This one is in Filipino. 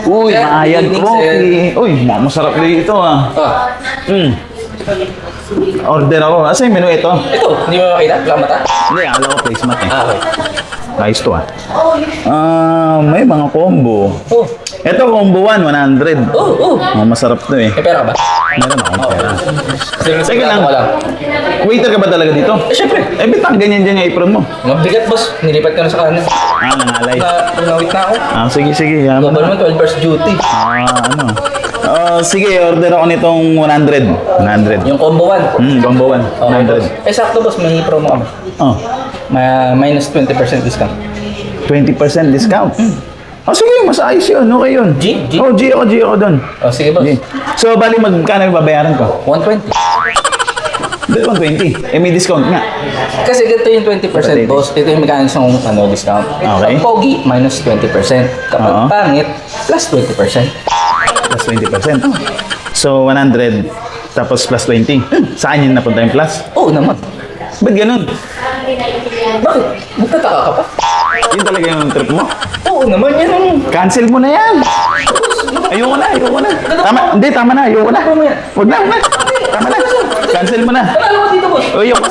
Uy, Sir, Mayan good evening, Coffee. Uy, masarap dito ah. Ah, Order ako. Asa yung menu ito? ito, hindi mo makita? Lang mata? Hindi, alam ko placemat eh. Okay. Ayos to ah. May mga combo. Oh, Ito combo 1, 100. oh. Masarap to eh. May pera ka ba? Meron akong pera. Sige lang. ko lang. Waiter ka ba talaga dito? Siyempre. Bitang ganyan dyan yung apron mo. Mabigat, boss. Nilipat ka na sa kanan. Nangalay. Nawit na ako. Sige, yaman. Global naman, 12 hours duty. Sige, order ako nitong 100. 100. Yung combo 1. Combo 1. Okay, boss. 100. Sakto, boss. May promo kami. Minus 20% discount. 20% discount. Sige, mas ayos yun. Okay yun. G? G ako doon. Oh, sige, boss. So, bali magkano yung babayaran ko? 120. 120. May discount nga. Kasi ganito yung 20%, boss. Ito yung mechanics ng discount. Okay. Kapag pogi, minus 20%. Kapag Oo. pangit, plus 20%. Plus 20%. So, 100. Tapos plus 20. Saan yun napunta yung plus? Oo naman. Ba't ganun? Bakit? Magtataka ka pa? Yun talaga yung trip mo? Oo naman, yan ang... Cancel mo na yan. Ayoko na. Tama na. Ayoko na. Huwag na. Tama na. Cancel mo na. Alam mo dito, boss. Ayoko.